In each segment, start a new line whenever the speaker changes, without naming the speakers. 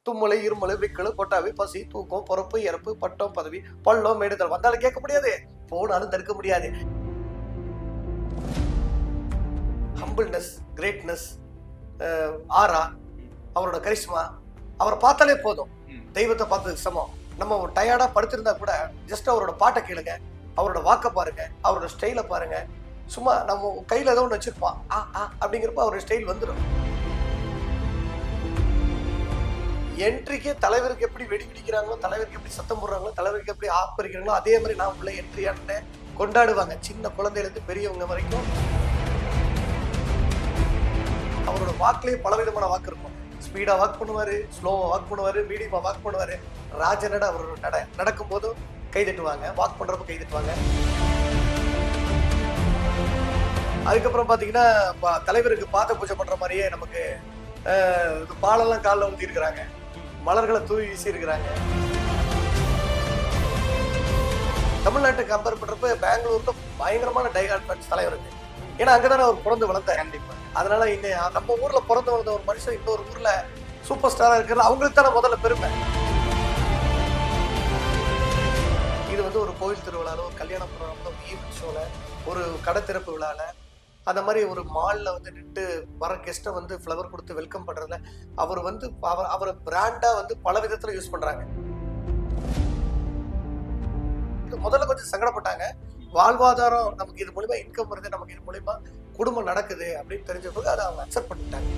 தும்முலை இருமலை விக்கலு கொட்டாவி பசி தூக்கம் பொறுப்பு இறப்பு பட்டம் பதவி பள்ளம் மேடுதல் வந்தாலும் கேட்க முடியாது, போனாலும் தடுக்க முடியாது. ஹம்பிள்னஸ், கிரேட்னஸ், ஆரா, அவரோட கரிஷ்மா, அவரை பார்த்தாலே போதும், தெய்வத்தை பார்த்ததுக்கு சமம். நம்ம ஒரு டயர்டா படுத்திருந்தா கூட ஜஸ்ட் அவரோட பாட்டை கேளுங்க, அவரோட வாக்க பாருங்க, அவரோட ஸ்டைலை பாருங்க. சும்மா நம்ம கையில ஏதோ ஒன்று வச்சிருப்பான் அப்படிங்கிறப்ப அவரோட ஸ்டைல் வந்துடும். என்ட்ரிக்கே தலைவருக்கு எப்படி வெடி பிடிக்கிறாங்களோ, தலைவருக்கு எப்படி சத்தம் போடுறாங்களோ, தலைவருக்கு எப்படி ஆப்பரிக்கிறாங்களோ, அதே மாதிரி நான் உள்ள என்ட்ரி ஆனேன் கொண்டாடுவாங்க, சின்ன குழந்தையிலேருந்து பெரியவங்க வரைக்கும். அவரோட வாக்குலேயே பலவிதமான வாக்கு இருக்கும். ஸ்பீடா வாக் பண்ணுவாரு, ஸ்லோவா வாக் பண்ணுவாரு, மீடியமா வாக் பண்ணுவாரு. ராஜனட அவரோட நடக்கும் போதும் கை தட்டுவாங்க, வாக் பண்றப்ப கை தட்டுவாங்க. அதுக்கப்புறம் பாத்தீங்கன்னா தலைவருக்கு பாத பூஜை பண்ற மாதிரியே நமக்கு பாலெல்லாம் காலில் ஊற்றி இருக்கிறாங்க, மலர்களை தூவி வீசி இருக்கிறாங்க. தமிழ்நாட்டை கம்பேர் பண்றப்ப பெங்களூர்ல பயங்கரமான டைஹார்ட் ஃபேன்ஸ் தலைவருக்கு. ஏன்னா அங்கதானே அவர் பிறந்து வளர்ந்தார். கண்டிப்பா. அதனால இன்னும் நம்ம ஊர்ல பிறந்து வளர்ந்த ஒரு மனுஷன் இன்னொரு ஊர்ல சூப்பர் ஸ்டாரா இருக்கிறது அவங்களுக்கு தானே முதல்ல பெருமை. இது வந்து ஒரு கோயில் திருவிழால, ஒரு கல்யாண ப்ரோக்ராம்ல, ஒரு ஈவென்ட் ஷோல, ஒரு கடை திறப்பு விழால, அந்த மாதிரி ஒரு மால்ல வந்து நின்று வர கெஸ்ட்டை வந்து ஃப்ளவர் கொடுத்து வெல்கம் பண்றதுல அவர் வந்து அவரை பிராண்டா வந்து பல விதத்துல யூஸ் பண்றாங்க. முதல்ல கொஞ்சம் சங்கடப்பட்டாங்க. வாழ்வாதாரம் நமக்கு இது மூலியமா இன்கம் வருது, நமக்கு இது மூலியமா குடும்பம் நடக்குது அப்படின்னு தெரிஞ்ச போது அதை அவங்க அக்செப்ட் பண்ணிட்டாங்க.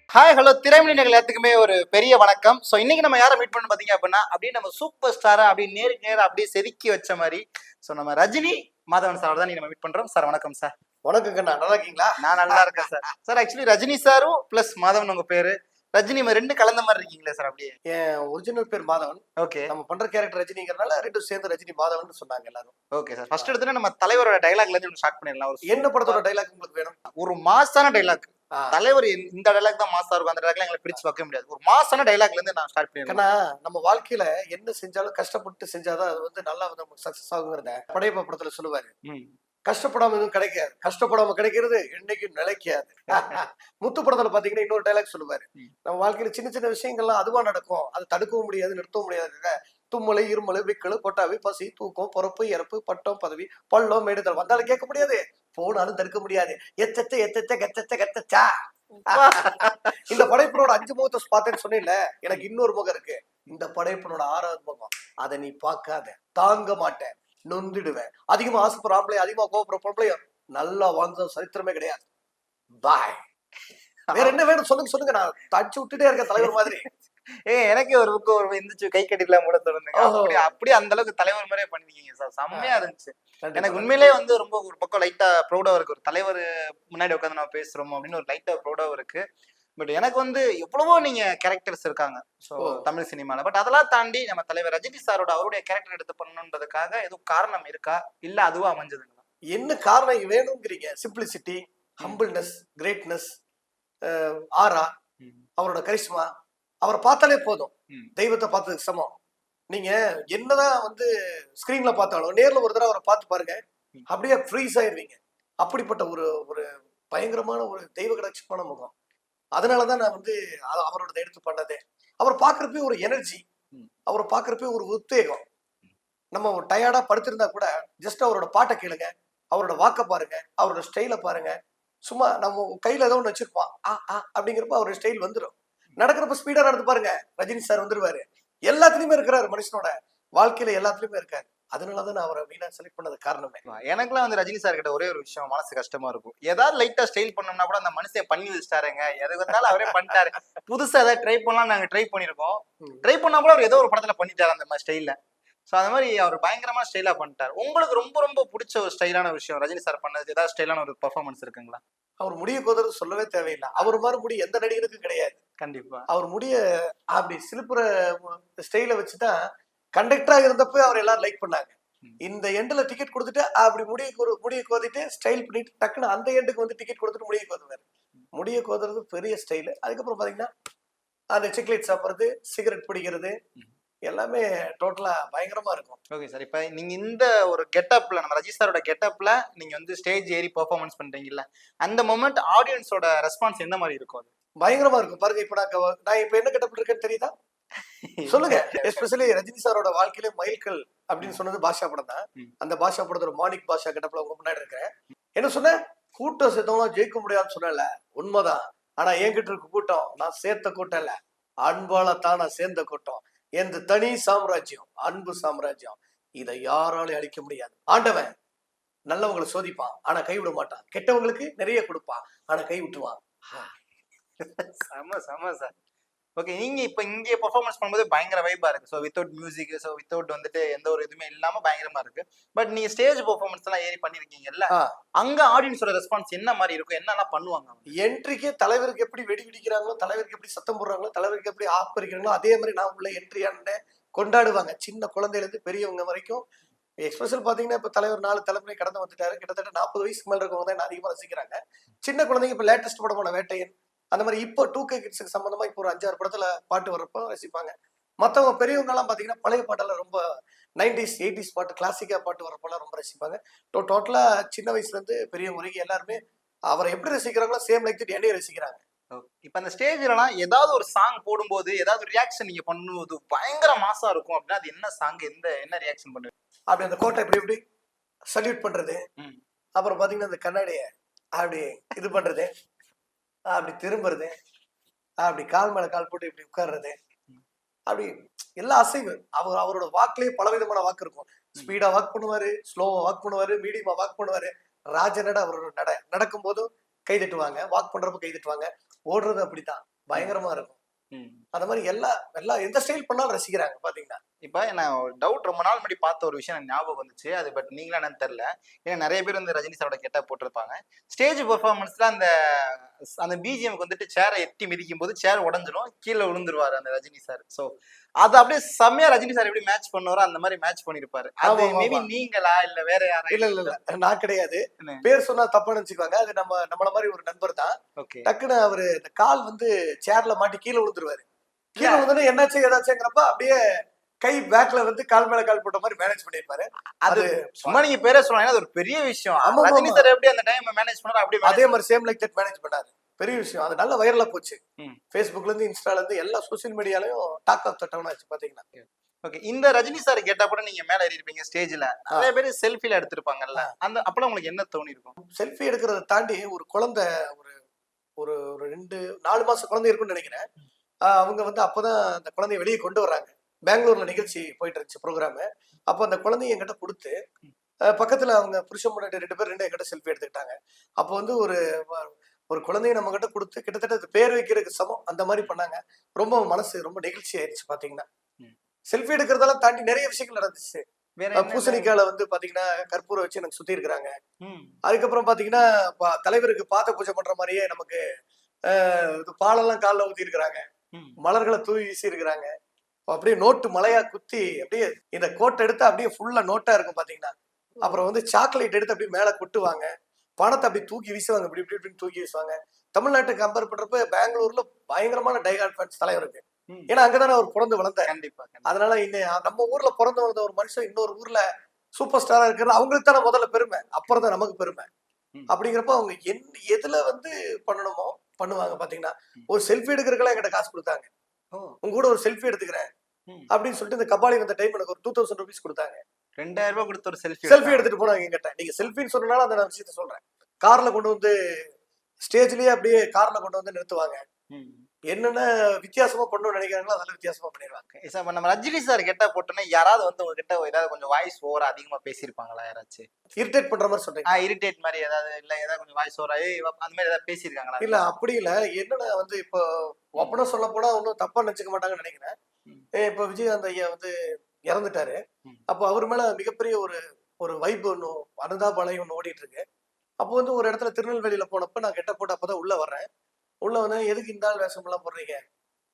ஹாய் ஹலோ திரைமணி நேயர்கள் எல்லாத்துக்குமே ஒரு பெரிய வணக்கம். ஸோ இன்னைக்கு நம்ம யாரை மீட் பண்ண பார்த்தீங்க அப்படின்னா, அப்படியே நம்ம சூப்பர் ஸ்டாரை அப்படியே நேருக்கு நேரம் அப்படியே செதுக்கி வச்ச மாதிரி ஸோ நம்ம ரஜினி மாதவன் சார் தான் நீங்க நம்ம மீட் பண்றோம். சார் வணக்கம் சார்.
வணக்கம் கண்ணா, நல்லா இருக்கீங்களா?
நான் நல்லா இருக்கேன் சார். சார் ஆக்சுவலி ரஜினி சாரும் பிளஸ் மாதவன் உங்க பேரு, ரஜினி ரெண்டு கலந்த மாதிரி இருக்கீங்களா சார்? அப்படியே
என் ஒரிஜினல் பேர் மாதவன். ஓகே. நம்ம பண்ற கேரக்டர் ரஜினிங்கிறனால ரெண்டும் சேர்ந்து ரஜினி மாதவன் சொன்னாங்க எல்லாரும்.
Okay sir. ஃபர்ஸ்ட் எடுத்து நம்ம தலைவரோட டைலாக்ல இருந்து ஸ்டார்ட் பண்ணிடலாம்.
என்ன படத்தோட டைலாக் உங்களுக்கு வேணும்?
ஒரு மாசான டைலாக். தலைவர் இந்த டைலாக் தான் மாசா இருக்கும், அந்த டைலாக்ல எங்களை பிரிச்சு பார்க்க முடியாது. ஒரு மாசான டைலாக்ல இருந்து நான் ஸ்டார்ட் பண்ணிடுறேன்.
நம்ம வாழ்க்கையில என்ன செஞ்சாலும் கஷ்டப்பட்டு செஞ்சாதான் அது வந்து நல்லா வந்து நமக்கு சக்சஸ் ஆகுங்கிறத படையப்பா படத்துல சொல்லுவாரு. கஷ்டப்படாம எதுவும் கிடைக்காது, கஷ்டப்படாம கிடைக்கிறது என்னைக்கும் நிலைக்காது. முத்து படத்துல பாத்தீங்கன்னா இன்னொரு டைலாக் சொல்லுவாரு, நம்ம வாழ்க்கையில சின்ன சின்ன விஷயங்கள்லாம் அதுவா நடக்கும், அது தடுக்கவும் முடியாது நிறுத்தவும் முடியாது. தும்முலை இருமலை விக்கலு கொட்டாவி பசி தூக்கம் பொறுப்பு இறப்பு பட்டம் பதவி பள்ளம் மேடுதல் வந்தாலும் கேட்க முடியாது, போனாலும் தடுக்க முடியாது. எச்சச்ச எச்சச்ச கச்சச்ச கச்சச்சா. இந்த படைப்பனோட 5 முகத்தை பார்த்தேன்னு சொன்னேன்ல, எனக்கு இன்னொரு முகம் இருக்கு. இந்த படைப்பனோட 6வது முகம். அதை நீ பார்க்காத, தாங்க மாட்டேன், நொந்துடுவேன். அதிகமா ஆசைப்படுற ஆம்பளை, அதிகமா கோபப்படுற பொம்பளையும் நல்லா வாழ்ந்த சரித்திரமே கிடையாது. பாய். வேற என்ன வேணும் சொல்லுங்க சொல்லுங்க, நான் தச்சு விட்டுட்டே இருக்கேன் தலைவர் மாதிரி.
எனக்கு ஒரு புக்கு ஒரு இருந்துச்சு, கை கட்டிக்கலாம் கூட தோணுங்க. அப்படியே அந்த அளவுக்கு தலைவர் மாதிரியே பண்ணிருக்கீங்க சார், செம்மையா இருந்துச்சு. எனக்கு உண்மையிலேயே வந்து ரொம்ப ஒரு பக்கம் லைட்டா ப்ரௌடா இருக்கு, ஒரு தலைவர் முன்னாடி உட்காந்து நம்ம பேசுறோம் அப்படின்னு ஒரு லைட்டா ப்ரௌடாவும் இருக்கு. பட் எனக்கு வந்து எவ்வளவோ நீங்க கேரக்டர்ஸ் இருக்காங்க ஸோ தமிழ் சினிமால. பட் அதெல்லாம் தாண்டி நம்ம தலைவர் ரஜினி சாரோட அவருடைய கேரக்டர் எடுத்து பண்ணணுன்றதுக்காக எதுவும் காரணம் இருக்கா, இல்ல அதுவா அமைஞ்சதுங்களா?
என்ன காரணம் வேணுங்கிறீங்க? சிம்பிளிசிட்டி, ஹம்பிள்னஸ், கிரேட்னஸ், ஆரா, அவரோட கரிஷ்மா, அவரை பார்த்தாலே போதும், தெய்வத்தை பார்த்ததுக்கு சமம். நீங்க என்னதான் வந்து ஸ்கிரீன்ல பார்த்தாலும் நேர்ல ஒரு தடவை அவரை பார்த்து பாருங்க, அப்படியே ஃப்ரீஸ் ஆயிடுவீங்க. அப்படிப்பட்ட ஒரு ஒரு பயங்கரமான ஒரு தெய்வ கடாட்சியமான முகம். அதனாலதான் நான் வந்து அவரோட எடுத்து பண்ணதே. அவரை பார்க்கறப்பே ஒரு எனர்ஜி, அவரை பார்க்கறப்பே ஒரு உத்வேகம். நம்ம டயர்டா படுத்திருந்தா கூட ஜஸ்ட் அவரோட பாட்டை கேளுங்க, அவரோட வாக்க பாருங்க, அவரோட ஸ்டைலை பாருங்க. சும்மா நம்ம கையில ஏதோ ஒன்று வச்சிருப்பான் அப்படிங்கிறப்ப அவரோட ஸ்டைல் வந்துடும். நடக்கிறப்ப ஸ்பீடா நடந்து பாருங்க, ரஜினி சார் வந்துருவாரு. எல்லாத்துலயுமே இருக்கிறாரு, மனுஷனோட வாழ்க்கையில எல்லாத்துலயுமே இருக்காரு. அதனாலதான் நான் அவரை மெயினா செலக்ட் பண்ணது காரணமே.
எனக்குலாம் வந்து ரஜினி சார் கிட்ட ஒரே ஒரு விஷயம் மனசு கஷ்டமா இருக்கும், ஏதாவது லைட்டா ஸ்டைல் பண்ணோம்னா கூட அந்த மனுஷன் பண்ணி வச்சுட்டாருங்க, எது வந்தாலும் அவரே பண்ணிட்டாரு. புதுசா ஏதாவது ட்ரை பண்ணலாம் நாங்க ட்ரை பண்ணிருக்கோம், ட்ரை பண்ணா கூட அவர் ஏதோ ஒரு படத்துல பண்ணிட்டாரு அந்த மாதிரி ஸ்டைல்ல. ஸோ அந்த மாதிரி அவர் பயங்கரமா ஸ்டைலா பண்ணிட்டார். உங்களுக்கு ரொம்ப ரொம்ப பிடிச்ச ஒரு ஸ்டைலான விஷயம் ரஜினி சார் பண்ணது, ஏதாவது ஸ்டைலான ஒரு பெர்ஃபார்மன்ஸ் இருக்குங்களா?
அவர் முடிய கோதறது சொல்லவே தேவையில்லை. அவர் மாதிரி முடி எந்த நடிகருக்கும் கிடையாது.
கண்டிப்பா.
அவர் முடிய அப்படி சிலுப்புற ஸ்டைல வச்சுதான் கண்டக்டரா இருந்தப்ப அவர் எல்லாரும் லைக் பண்ணாங்க. இந்த எண்ட்ல டிக்கெட் கொடுத்துட்டு அப்படி முடிய கோதிட்டு ஸ்டைல் பண்ணிட்டு டக்குன்னு அந்த எண்டுக்கு வந்து டிக்கெட் கொடுத்துட்டு முடிய கோதுவாரு. முடிய கோதுறது பெரிய ஸ்டைலு. அதுக்கப்புறம் பாத்தீங்கன்னா அந்த சாக்லேட் சாப்பிட்றது, சிகரெட் பிடிக்கிறது, எல்லாமே டோட்டலா பயங்கரமா இருக்கும்.
Okay sir. இப்ப நீங்க இந்த ஒரு கெட்டப்ல நம்ம ரஜினி சாரோட கெட்டப்ல நீங்க வந்து ஸ்டேஜ் ஏறி பெர்ஃபார்மன்ஸ் பண்றீங்கல்ல, அந்த மொமெண்ட் ஆடியன்ஸோட ரெஸ்பான்ஸ் எந்த மாதிரி இருக்கும் அது?
பயங்கரமா இருக்கும். பாருங்க இப்ப நான் இப்ப என்ன கெட்டப்ல இருக்கேன்னு தெரியுதா? சொல்லுங்க. எஸ்பெஷலி ரஜினி சாரோட வாழ்க்கையிலே மைல்கல் அப்படின்னு சொன்னது பாஷா படம் தான். அந்த பாஷா படத்தோட மாணிக் பாஷா கெட்டப்ல உங்க முன்னாடி இருக்கிறேன். என்ன சொன்ன? கூட்டம் சேர்த்தவங்க ஜெயிக்க முடியாதுன்னு சொன்னல. உண்மைதான். ஆனா என்கிட்ட இருக்க கூட்டம் நான் சேர்த்த கூட்டம் இல்ல. அன்பால தான் நான் சேர்ந்த கூட்டம். எந்த தனி சாம்ராஜ்யம், அன்பு சாம்ராஜ்யம். இதை யாராலையும் அழிக்க முடியாது. ஆண்டவன் நல்லவங்களை சோதிப்பான், ஆனா கைவிட மாட்டான். கெட்டவங்களுக்கு நிறைய கொடுப்பான், ஆனா கை விட்டுருவான்.
செம செம சார். ஓகே. நீங்க இப்ப இங்கே பெர்ஃபார்மன்ஸ் பண்ணும்போது பயங்கர வைபா இருக்கு. So without music, so without வந்துட்டு எந்த ஒரு இதுவுமே இல்லாம பயங்கரமா இருக்கு. பட் நீங்க ஸ்டேஜ் பெர்ஃபார்மன்ஸ் எல்லாம் ஏறி பண்ணிருக்கீங்கல்ல, அங்க ஆடியன்ஸோட ரெஸ்பான்ஸ் என்ன மாதிரி இருக்கும்? என்னெல்லாம் பண்ணுவாங்க?
என்ட்ரிக்கே தலைவருக்கு எப்படி வெடி வெடிக்கிறாங்களோ, தலைவருக்கு எப்படி சத்தம் போடுறாங்களோ, தலைவருக்கு எப்படி ஆப்பரிக்கிறாங்களோ, அதே மாதிரி நான் உள்ள என்ட்ரி ஆனேன் கொண்டாடுவாங்க. சின்ன குழந்தையில இருந்து பெரியவங்க வரைக்கும். எக்ஸ்பெஷல் பாத்தீங்கன்னா இப்ப தலைவர் 4 தலைமுறை கடந்து வந்துட்டாரு. கிட்டத்தட்ட 40 வயசுக்கு மேல இருக்கவங்க தான் அதிகமா ரசிக்கிறாங்க. சின்ன குழந்தைங்க இப்ப லேட்டஸ்ட் படமான வேட்டையன், அந்த மாதிரி இப்போ 2K கிட்ஸுக்கு சம்பந்தமா இப்போ ஒரு 5-6 படத்துல பாட்டு வர்றப்போ ரசிப்பாங்க. மத்தவங்க பெரியவங்க எல்லாம் பாத்தீங்கன்னா பழைய பாட்டெல்லாம் ரொம்ப 90s 80s பாட்டு கிளாசிக்கா பாட்டு வர்றப்பெல்லாம் ரொம்ப ரசிப்பாங்க. டோட்டலா சின்ன வயசுல இருந்து பெரியவங்க வரைக்கும் எல்லாருமே அவரை எப்படி ரசிக்கிறாங்களோ சேம் லைக் தட் என்னையும் ரசிக்கிறாங்க.
இப்ப அந்த ஸ்டேஜ்லலாம் ஏதாவது ஒரு சாங் போடும்போது ஏதாவது ரியாக்ஷன் நீங்க பண்ணும்போது பயங்கர மாசா இருக்கும் அப்படின்னா அது என்ன சாங்? என்ன ரியாக்ஷன் பண்ணுவீங்க?
அப்படி அந்த கோட்டை இப்படி இப்படி சல்யூட் பண்றது, அப்புறம் பாத்தீங்கன்னா அந்த கண்ணாடிய அப்படி இது பண்றது, அப்படி திரும்புறது, அப்படி கால் மேல கால் போட்டு இப்படி உட்கார்றது, அப்படி எல்லா அசைவு அவரோட வாக்குலயே பலவிதமான வாக்கு இருக்கும். ஸ்பீடா வாக் பண்ணுவாரு, ஸ்லோவா வாக் பண்ணுவாரு, மீடியமா வாக் பண்ணுவாரு. ராஜநட அவரோட நடக்கும் போதும் கை தட்டுவாங்க, வாக் பண்றப்ப கை தட்டுவாங்க, ஓடுறது அப்படித்தான் பயங்கரமா இருக்கும். அந்த மாதிரி எல்லா எந்த ஸ்டைல் பண்ணாலும் ரசிக்கிறாங்க பாத்தீங்கன்னா.
இப்ப நான் ஒரு டவுட், ரொம்ப நாள் முன்னாடி பார்த்த ஒரு விஷயம் எனக்கு ஞாபகம் வந்துச்சு. அது பட் நீங்களா என்னன்னு தெரியல. ஏன்னா நிறைய பேர் வந்து ரஜினி சாரோட கெட்டப் போட்டிருப்பாங்க. ஸ்டேஜ் பெர்ஃபார்மன்ஸ்ல அந்த பிஜிஎம்க்கு வந்துட்டு சேரை எட்டி மிதிக்கும் போது சேர் உடஞ்சிடும், கீழே விழுந்துருவாரு அந்த ரஜினி சார். சோ அது அப்படியே செம்மையா ரஜினி சார் எப்படி மேட்ச் பண்ணுவாரோ அந்த மாதிரி மேட்ச் பண்ணிருப்பாரு. அது மேபி நீங்களா இல்ல வேற யாரா?
இல்ல நான் கிடையாது. பேர் சொன்னா தப்பா நினைச்சுக்குவாங்க. அது நம்மள மாதிரி ஒரு நண்பர் தான். டக்குன்னு அவரு இந்த கால் வந்து சேர்ல மாட்டி கீழே விழுந்துருவாரு. கீழே விழுந்தோடனே என்னாச்சு ஏதாச்சுங்கிறப்ப அப்படியே கை பேக்ல வந்து கால் மேல கால் போட்ட மாதிரி மேனேஜ் பண்ணிருப்பாரு.
அது சும்மா நீங்க பேரே சொன்னா அது ஒரு பெரிய விஷயம். ரஜினி சார் எப்படி அந்த டைம் மேனேஜ் பண்ணாரு அப்படியே
அதே மாதிரி சேம் லைக் தட் மேனேஜ் பண்ணாரு. பெரிய விஷயம். அது நல்ல வைரலா போச்சு. Facebookல இருந்து இன்ஸ்டால இருந்து எல்லா சோசியல் மீடியாலயும் டாக் ஆஃப் த டவுன் ஆச்சு பாத்தீங்கன்னா.
ஓகே. இந்த ரஜினி சார் கேட்டா கூட நீங்க மேல ஏறி இருப்பீங்க ஸ்டேஜ்ல, நிறைய பேர் செல்ஃபில எடுத்திருப்பாங்கல்ல, அந்த அப்பலாம் உங்களுக்கு என்ன தோணி இருக்கும்?
செல்ஃபி எடுக்கிறத தாண்டி ஒரு குழந்தை ஒரு 2-4 மாச குழந்தை இருக்குன்னு நினைக்கிறேன். அவங்க வந்து அப்பதான் அந்த குழந்தைய வெளியே கொண்டு வர்றாங்க. பெங்களூர்ல நிகழ்ச்சி போயிட்டு இருந்துச்சு ப்ரோக்ராமு. அப்போ அந்த குழந்தைய என்கிட்ட கொடுத்து பக்கத்துல அவங்க புருஷன் முன்னாடி 2 பேர் என்கிட்ட செல்ஃபி எடுத்துக்கிட்டாங்க. அப்போ வந்து ஒரு குழந்தைய நம்ம கிட்ட கொடுத்து கிட்டத்தட்ட பேர் வைக்கிறதுக்கு சமம் அந்த மாதிரி பண்ணாங்க. ரொம்ப மனசு ரொம்ப நெகிழ்ச்சி ஆயிடுச்சு பாத்தீங்கன்னா. செல்ஃபி எடுக்கிறதெல்லாம் தாண்டி நிறைய விஷயங்கள் நடந்துச்சு. பூசணிக்கால வந்து பாத்தீங்கன்னா கற்பூரம் வச்சு எனக்கு சுத்தி இருக்கிறாங்க. அதுக்கப்புறம் பாத்தீங்கன்னா தலைவருக்கு பாத பூஜை பண்ற மாதிரியே நமக்கு பாலெல்லாம் காலில் ஊத்தி இருக்கிறாங்க, மலர்களை தூவி வீசி இருக்கிறாங்க. அப்படியே நோட்டு மலையா குத்தி அப்படியே இந்த கோட்டை எடுத்து அப்படியே ஃபுல்லா நோட்டா இருக்கும் பாத்தீங்கன்னா. அப்புறம் வந்து சாக்லேட் எடுத்து அப்படியே மேல கொட்டுவாங்க, பணத்தை அப்படி தூக்கி வீசுவாங்க, இப்படி இப்படி இப்படின்னு தூக்கி வீசுவாங்க. தமிழ்நாட்டுக்கு கம்பேர் பண்றப்ப பெங்களூர்ல பயங்கரமான டைகார்ட் ஃபேன்ஸ் தலைவருக்கு. ஏன்னா அங்கதானே அவர் பிறந்து வளர்ந்தார்.
கண்டிப்பா.
அதனால நம்ம ஊர்ல பிறந்து வளர்ந்த ஒரு மனுஷன் இன்னொரு ஊர்ல சூப்பர் ஸ்டாரா இருக்கிறது அவங்களுக்கு தானே முதல்ல பெருமை, அப்புறம் தான் நமக்கு பெருமை. அப்படிங்கிறப்ப அவங்க எதுல வந்து பண்ணணுமோ பண்ணுவாங்க பாத்தீங்கன்னா. ஒரு செல்ஃபி எடுக்கிறதுக்கெல்லாம் என்கிட்ட காசு கொடுத்தாங்க. உங்க கூட ஒரு செல்ஃபி எடுத்துக்கிறேன் அப்படின்னு சொல்லிட்டு இந்த கபாலி வந்த டைம் எனக்கு ஒரு 2000 rupees கொடுத்தாங்க.
2000 ரூபாய் கொடுத்து ஒரு
செல்ஃபி எடுத்துட்டு போனாங்க என்கிட்ட. நீங்க செல்ஃபின்னு சொன்னனால அந்த விஷயத்த சொல்றேன். கார்ல கொண்டு வந்து ஸ்டேஜ்லயே அப்படியே கார்ல கொண்டு வந்து நிறுத்துவாங்க. என்னென்ன வித்தியாசமா பண்ணணும்னு நினைக்கிறாங்களோ அதெல்லாம் வித்தியாசமா பண்ணிடுவாங்க.
நம்ம ரஜினி சார் கெட்டா போட்டோன்னா யாராவது வந்து உங்ககிட்ட ஏதாவது கொஞ்சம் வாய்ஸ் ஓவர் அதிகமா பேசியிருப்பாங்களா? யாராச்சும்
இரிட்டேட் பண்ற மாதிரி சொல்றீங்க?
இரிட்டேட் மாதிரி ஏதாவது இல்ல ஏதாவது கொஞ்சம் வாய்ஸ் ஓவர் அந்த மாதிரி ஏதாவது பேசியிருக்காங்களா?
இல்ல அப்படி இல்ல. என்னன்னா வந்து இப்போ ஒப்பனா சொல்ல போனா ஒன்னும் தப்பா நினைச்சுக்க மாட்டாங்கன்னு நினைக்கிறேன். இப்ப விஜயகாந்த் ஐயா வந்து இறந்துட்டாரு. அப்போ அவர் மேல மிகப்பெரிய ஒரு வைப் ஒண்ணு அனுதாபாலை ஒண்ணு ஓடிட்டு இருக்கு. அப்போ வந்து ஒரு இடத்துல திருநெல்வேலியில போனப்ப நான் கெட்ட போட்டு அப்பதான் உள்ள வர்றேன். உள்ள வந்து எதுக்கு இந்த ஆள் வேஷம் எல்லாம் போடுறீங்க,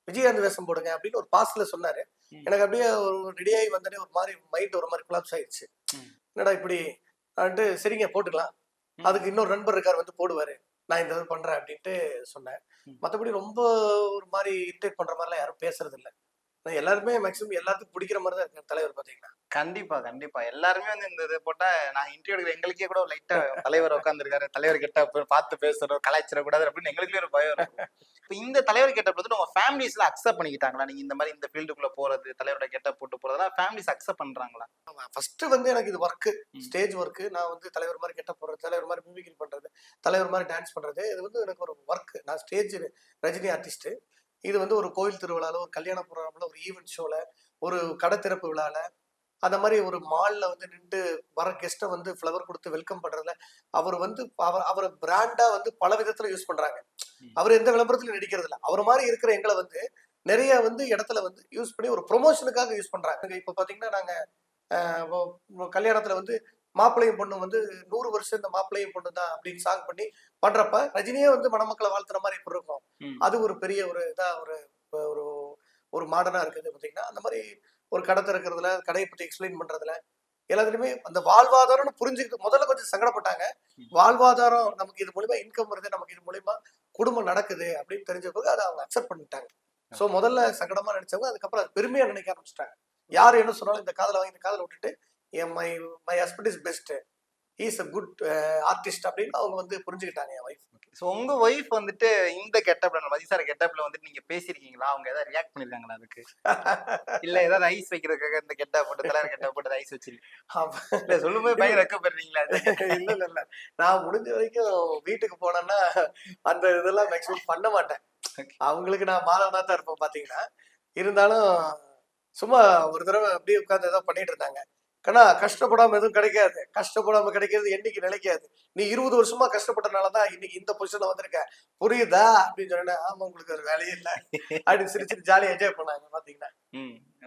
விஜயகாந்த் வேஷம் போடுங்க அப்படின்னு ஒரு பாஸ்ல சொன்னாரு. எனக்கு அப்படியே ஒரு ரெடியாகி வந்தனே ஒரு மாதிரி மைண்ட் ஒரு மாதிரி கொலாப்ஸ் ஆயிடுச்சு. என்னடா இப்படி சரிங்க போட்டுக்கலாம், அதுக்கு இன்னொரு நண்பர் இருக்காரு வந்து போடுவாரு, நான் இந்த இது பண்றேன் அப்படின்ட்டு சொன்னேன். மற்றபடி ரொம்ப ஒரு மாதிரி இரிட்டேட் பண்ற மாதிரிலாம் யாரும் பேசுறது இல்லை. எல்லாருமே மேக்ஸிமம் எல்லாத்துக்கும் பிடிக்கிற மாதிரி தான் இருக்கு தலைவர் பாத்தீங்கன்னா.
கண்டிப்பா கண்டிப்பா எல்லாருமே வந்து இந்த இது போட்டா நான் இன்டர்வியூ எடுக்கிற எங்களுக்கே கூட லைட்டா தலைவர் உட்காந்துருக்காரு, தலைவர் கிட்ட பார்த்து பேசுறோம், கலாய்ச்சிட கூடாது அப்படின்னு எங்களுக்கே ஒரு பயம் இருக்கும். இப்ப இந்த தலைவர் கெட்டப் வந்து உங்க ஃபேமிலிஸ்ல அக்செப்ட் பண்ணிக்கிட்டாங்களா? நீங்க இந்த மாதிரி இந்த ஃபீல்டுக்குள்ள போறது, தலைவரோட கெட்டப் போட்டு போறதெல்லாம் ஃபேமிலிஸ் அக்செப்ட் பண்றாங்களா?
ஃபர்ஸ்ட் வந்து எனக்கு இது ஒர்க்கு, ஸ்டேஜ் ஒர்க்கு. நான் வந்து தலைவர் மாதிரி கெட்டப் போடுறது, தலைவர் மாதிரி மிமிக்ரி பண்றது, தலைவர் மாதிரி டான்ஸ் பண்றது, இது வந்து எனக்கு ஒரு ஒர்க். நான் ஸ்டேஜ் ரஜினி ஆர்டிஸ்ட். இது வந்து ஒரு கோயில் திருவிழால, ஒரு கல்யாண ப்ரோக்ராம்ல, ஒரு ஈவென்ட் ஷோல, ஒரு கடை திறப்பு விழால, அந்த மாதிரி ஒரு மால்ல வந்து நின்று வர கெஸ்ட்டை வந்து ஃப்ளவர் கொடுத்து வெல்கம் பண்றதுல அவர் வந்து அவரை பிராண்டா வந்து பல விதத்துல யூஸ் பண்றாங்க. அவர் எந்த விளம்பரத்திலும் நடிக்கிறது இல்லை. அவர் மாதிரி இருக்கிற எங்களை வந்து நிறைய வந்து இடத்துல வந்து யூஸ் பண்ணி ஒரு ப்ரொமோஷனுக்காக யூஸ் பண்றாங்க. இப்ப பாத்தீங்கன்னா நாங்க கல்யாணத்துல வந்து மாப்பிள்ளையும் பொண்ணு வந்து 100 வருஷம் இந்த மாப்பிள்ளையும் பொண்ணு தான் அப்படின்னு சாங் பண்ணி பண்றப்ப ரஜினியே வந்து மணமக்களை வாழ்த்துற மாதிரி எப்படி இருக்கும். அது ஒரு பெரிய ஒரு இதா ஒரு ஒரு ஒரு மாடர்னா இருக்குது பாத்தீங்கன்னா. அந்த மாதிரி ஒரு கடை திறக்கிறதுல, கடையை பத்தி எக்ஸ்பிளைன் பண்றதுல எல்லாத்துலயுமே அந்த வாழ்வாதாரம்னு புரிஞ்சுக்கிட்டு முதல்ல கொஞ்சம் சங்கடப்பட்டாங்க. வாழ்வாதாரம் நமக்கு இது மூலியமா இன்கம் வருது, நமக்கு இது மூலியமா குடும்பம் நடக்குது அப்படின்னு தெரிஞ்ச பிறகு அதை அவங்க அக்செப்ட் பண்ணிட்டாங்க. சோ முதல்ல சங்கடமா நினைச்சவங்க அதுக்கப்புறம் அது பெருமையா நினைக்க ஆரம்பிச்சிட்டாங்க. யாரு என்ன சொன்னாலும் இந்த காதலை வாங்கி இந்த காதலை விட்டுட்டு my my husband is best, is a good artist அப்படின்னு அவங்க வந்து புரிஞ்சுக்கிட்டாங்க என் வைஃப்.
ஸோ உங்க ஒய்ஃப் வந்துட்டு இந்த கெட்டப்ல மதிசார கெட்டப்ல வந்துட்டு நீங்க பேசிருக்கீங்களா? அவங்க ஏதாவது ரியாக்ட் பண்ணிருக்காங்களா அதுக்கு? இல்ல ஏதாவது ஐஸ் வைக்கிறதுக்காக இந்த கெட்டப் போட்டு தலைவர் கெட்டப் போட்டு ஐஸ் வச்சிருக்கீங்க? இல்ல சொல்லும்போது பையன் வெக்கப்படுறீங்களா?
இல்ல இல்ல இல்ல, நான் முடிஞ்ச வரைக்கும் வீட்டுக்கு போனேன்னா அந்த இதெல்லாம் மேக்ஸிமம் பண்ண மாட்டேன். அவங்களுக்கு நான் மாதவனா தான் இருப்பேன் பாத்தீங்கன்னா. இருந்தாலும் சும்மா ஒரு தடவை அப்படியே உட்கார்ந்து ஏதோ பண்ணிட்டு இருந்தாங்க. கண்ணா கஷ்டப்படாம எதுவும் கிடைக்காது, கஷ்டப்படாம கிடைக்கிறது என்னைக்கு நிலைக்காது, நீ 20 வருஷமா கஷ்டப்பட்டனாலதான் இன்னைக்கு இந்த பொசிஷன்ல வந்திருக்க, புரியுதா அப்படின்னு சொன்னேன். ஆமா உங்களுக்கு ஒரு வேலையே இல்லை அப்படின்னு சிரிச்சு ஜாலியா என்ஜாய் பண்ணாங்க பாத்தீங்கன்னா.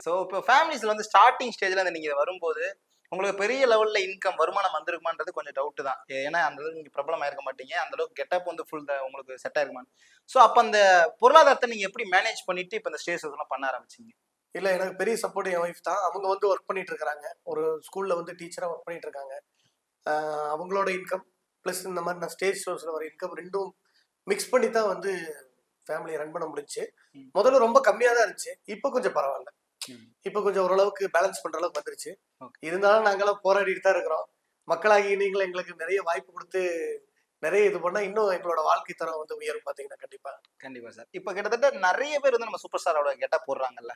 ஸோ இப்போ ஃபேமிலிஸ்ல வந்து ஸ்டார்டிங் ஸ்டேஜ்ல இருந்து நீங்க வரும்போது உங்களுக்கு பெரிய லெவல்ல இன்கம் வருமானம் வந்திருக்குமான்றது கொஞ்சம் டவுட் தான். ஏன்னா அந்த அளவுக்கு நீங்க பிரபலமா இருக்க மாட்டீங்க, அந்த அளவுக்கு கெட்டப் வந்து ஃபுல் உங்களுக்கு செட் ஆயிருக்குமான்னு. ஸோ அப்ப அந்த பொருளாதாரத்தை நீங்க எப்படி மேனேஜ் பண்ணிட்டு இப்ப இந்த ஸ்டேஜ் எல்லாம் பண்ண ஆரம்பிச்சீங்க?
இல்ல எனக்கு பெரிய சப்போர்ட் என் ஒய்ஃப் தான். அவங்க வந்து ஒர்க் பண்ணிட்டு இருக்காங்க, ஒரு ஸ்கூல்ல வந்து டீச்சரா ஒர்க் பண்ணிட்டு இருக்காங்க. அவங்களோட இன்கம் பிளஸ் இந்த மாதிரி நான் ஸ்டேஜ் ஷோஸ்ல வர இன்கம் ரெண்டும் மிக்ஸ் பண்ணி தான் வந்து ஃபேமிலியை ரன் பண்ண முடிஞ்சு. முதல்ல ரொம்ப கம்மியா தான் இருந்துச்சு, இப்போ கொஞ்சம் பரவாயில்ல. இப்போ கொஞ்சம் ஓரளவுக்கு பேலன்ஸ் பண்ற அளவுக்கு வந்துருச்சு. இருந்தாலும் நாங்களாம் போராடிட்டு தான் இருக்கிறோம். மக்களாகி நீங்களும் எங்களுக்கு நிறைய வாய்ப்பு கொடுத்து நிறைய இது பண்ணா இன்னும் எங்களோட வாழ்க்கை தரம் வந்து உயரும் பாத்தீங்கன்னா. கண்டிப்பா
கண்டிப்பா சார். இப்ப கிட்டத்தட்ட நிறைய பேர் வந்து நம்ம சூப்பர் ஸ்டாரோட கெட்டப் போடுறாங்கல்ல.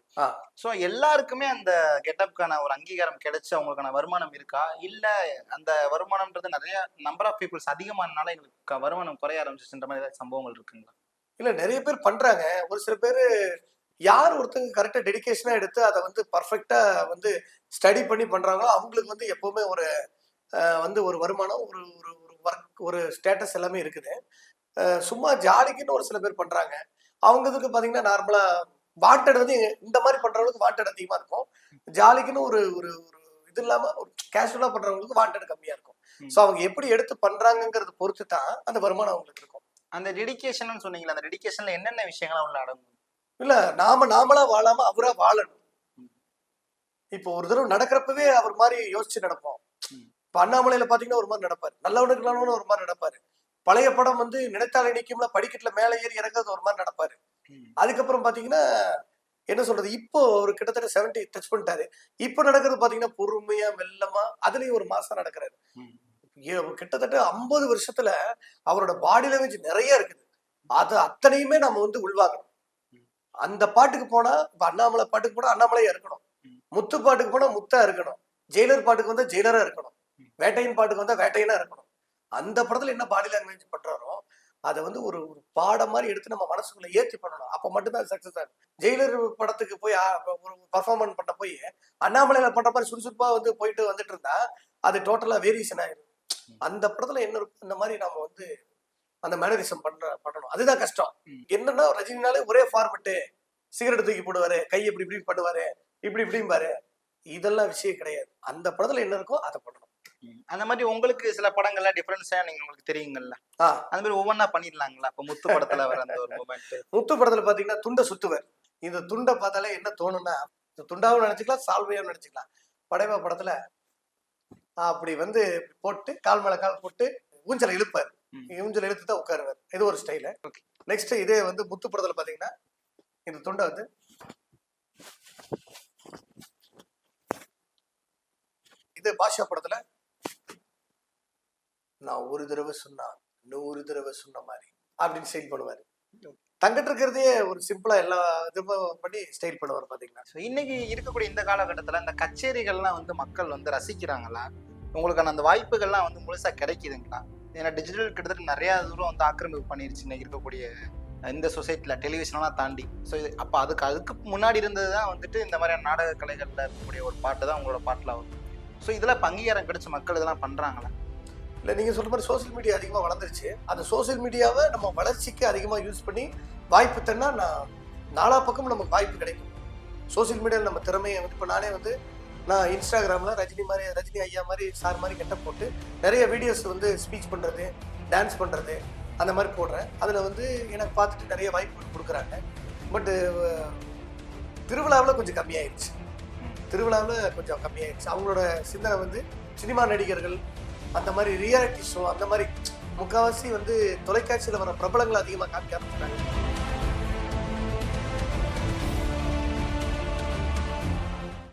சோ எல்லாருக்குமே அந்த கெட்டப்க்கான ஒரு அங்கீகாரம் கிடைச்சு அவங்களுக்கான வருமானம் இருக்கா? இல்ல அந்த வருமானம்ன்றது நிறைய நம்பர் ஆஃப் பீப்புள்ஸ் அதிகமானனால எங்களுக்கு வருமானம் குறைய ஆரம்பிச்சுன்ற மாதிரி ஏதாவது சம்பவங்கள் இருக்குங்களா?
இல்ல நிறைய பேர் பண்றாங்க. ஒரு சில பேரு யார் ஒருத்தங்க கரெக்டா டெடிகேஷனா எடுத்து அதை வந்து பர்ஃபெக்டா வந்து ஸ்டடி பண்ணி பண்றாங்களோ அவங்களுக்கு வந்து எப்பவுமே ஒரு வந்து ஒரு வருமானம், ஒரு ஒரு ஒரு ஒர்க், ஒரு ஸ்டேட்டஸ் எல்லாமே இருக்குது. சும்மா ஜாலிக்குன்னு ஒரு சில பேர் பண்றாங்க. அவங்க இதுக்கு பாத்தீங்கன்னா நார்மலா வாண்டட் வந்து இந்த மாதிரி பண்றவங்களுக்கு வாண்டட் அதிகமா இருக்கும். ஜாலிக்குன்னு ஒரு ஒரு ஒரு இது இல்லாம ஒரு கேஷுவலா பண்றவங்களுக்கு வாண்டட் கம்மியா இருக்கும். சோ அவங்க எப்படி எடுத்து பண்றாங்கிறது பொறுத்து தான் அந்த வருமானம் அவங்களுக்கு இருக்கும்.
அந்த டெடிகேஷன் சொன்னீங்களா, அந்த டெடிகேஷன்ல என்னென்ன விஷயங்கள் உள்ள அடங்கும்?
இல்ல நாமளா வாழாம அவரா வாழணும். இப்போ ஒரு தடவை நடக்கிறப்பவே அவர் மாதிரி யோசிச்சு நடப்போம். இப்ப அண்ணாமலையில பாத்தீங்கன்னா ஒரு மாதிரி நடப்பாரு, நல்லவனுக்கு ஒரு மாதிரி நடப்பாரு. பழைய படம் வந்து நினைத்தாலே நிக்கும்ல, படிக்கட்டுல மேல ஏறி இறங்குறது ஒரு மாதிரி நடப்பாரு. அதுக்கப்புறம் பாத்தீங்கன்னா என்ன சொல்றது, இப்போ ஒரு கிட்டத்தட்ட 70 டச் பண்ணிட்டாரு. இப்ப நடக்கிறது பாத்தீங்கன்னா பொறுமையா மெல்லமா, அதுலயும் ஒரு மாசம் நடக்கிறாரு. கிட்டத்தட்ட 50 வருஷத்துல அவரோட பாடி லாங்குவேஜ் நிறைய இருக்குது. அது அத்தனையுமே நம்ம வந்து உள்வாங்கணும். அந்த பாட்டுக்கு போனா இப்ப அண்ணாமலை பாட்டுக்கு போனா அண்ணாமலையா இருக்கணும், முத்து பாட்டுக்கு போனா முத்தா இருக்கணும், ஜெயிலர் பாட்டுக்கு வந்தா ஜெயிலரா இருக்கணும், வேட்டையின் பாட்டுக்கு வந்தா வேட்டையனா இருக்கணும். அந்த படத்துல என்ன பாடி லாங்குவேஜ் பண்றாரோ அதை வந்து ஒரு ஒரு பாடம் மாதிரி எடுத்து நம்ம மனசுக்குள்ள ஏத்தி பண்ணணும். அப்ப மட்டும்தான் சக்சஸ் ஆகும். ஜெயிலர் படத்துக்கு போய் ஒரு பர்ஃபார்மன்ஸ் பண்ண போய் அண்ணாமலையில பண்ற மாதிரி சுறுசுறுப்பா வந்து போயிட்டு வந்துட்டு இருந்தா அது டோட்டலா வேரியேஷன் ஆயிடும். அந்த படத்துல என்ன இருக்கும், இந்த மாதிரி நம்ம வந்து அந்த மேனரிசம் பண்ணணும். அதுதான் கஷ்டம். என்னன்னா ரஜினினாலே ஒரே ஃபார்மெட்டு, சிகரெட் தூக்கி போடுவாரு, கை இப்படி இப்படி பண்ணுவாரு, இப்படி இப்படிம்பாரு. இதெல்லாம் விஷயம் கிடையாது. அந்த படத்துல என்ன இருக்கோ அதை பண்ணணும்.
அந்த மாதிரி உங்களுக்கு சில படங்கள்லாம் டிஃபரன்ஸா நீங்க உங்களுக்கு தெரியுங்கல்ல, அந்த மாதிரி ஒவ்வொன்னா பண்ணிடலாங்களா? இப்ப முத்து படத்துல வர அந்த ஒரு மூமெண்ட்.
முத்து படத்துல பாத்தீங்கன்னா துண்டை சுத்துவார். இந்த துண்டை பார்த்தாலே என்ன தோணும்னா, துண்டாவும் நினைச்சுக்கலாம், சால்வையாவும் நினைச்சுக்கலாம். படைவா படத்துல அப்படி வந்து போட்டு கால் மேல கால் போட்டு ஊஞ்சலை இழுப்பாரு, ஊஞ்சல் இழுத்து தான் உட்காருவார். இது ஒரு ஸ்டைலு. நெக்ஸ்ட் இதே வந்து முத்து படத்துல பாத்தீங்கன்னா இந்த துண்டை வந்து இது பாஷா படத்துல நான் ஒரு தடவை சொன்னா 100 தடவை சொன்ன மாதிரி அப்படின்னு ஸ்டைல் பண்ணுவாரு. தங்கிட்டு இருக்கிறதே ஒரு சிம்பிளா எல்லா இதுவும் பண்ணி ஸ்டைல் பண்ணுவார் பாத்தீங்கன்னா.
ஸோ இன்னைக்கு இருக்கக்கூடிய இந்த காலகட்டத்தில் இந்த கச்சேரிகள்லாம் வந்து மக்கள் வந்து ரசிக்கிறாங்களா? உங்களுக்கான அந்த வாய்ப்புகள்லாம் வந்து முழுசா கிடைக்குதுங்களா? ஏன்னா டிஜிட்டல் கிட்டத்தட்ட நிறைய தூரம் வந்து ஆக்கிரமிப்பு பண்ணிருச்சு இன்னைக்கு இருக்கக்கூடிய இந்த சொசைட்டியில், டெலிவிஷன்லாம் தாண்டி. ஸோ அப்போ அதுக்கு முன்னாடி இருந்தது தான் வந்துட்டு இந்த மாதிரியான நாடக கலைகளில் இருக்கக்கூடிய ஒரு பாட்டு தான் உங்களோட பாட்டில் வரும். ஸோ இதெல்லாம் இப்போ அங்கீகாரம் கிடைச்ச மக்கள் இதெல்லாம் பண்ணுறாங்களா?
இல்லை, நீங்கள் சொல்ற மாதிரி சோசியல் மீடியா அதிகமாக வளர்ந்துருச்சு. அந்த சோசியல் மீடியாவை நம்ம வளர்ச்சிக்கு அதிகமாக யூஸ் பண்ணி வாய்ப்பு தன்னா நாலா பக்கம் நமக்கு வாய்ப்பு கிடைக்கும். சோசியல் மீடியாவில் நம்ம திறமையை வந்து இப்போ நானே வந்து நான் இன்ஸ்டாகிராமில் ரஜினி ஐயா மாதிரி சார் மாதிரி கெட்டப் போட்டு நிறைய வீடியோஸ் வந்து ஸ்பீச் பண்ணுறது, டான்ஸ் பண்ணுறது அந்த மாதிரி போடுறேன். அதில் வந்து எனக்கு பார்த்துட்டு நிறைய வாய்ப்புகள் கொடுக்குறாங்க. பட்டு திருவிழாவில் கொஞ்சம் கம்மியாயிடுச்சு. அவங்களோட சிந்தனை வந்து சினிமா நடிகர்கள் அந்த மாதிரி ரியாலிட்டி ஷோ அந்த மாதிரி முக்கால்வாசி வந்து தொலைக்காட்சியில் வர பிரபலங்கள் அதிகமாக காமிக்க ஆரம்பிச்சிட்டாங்க.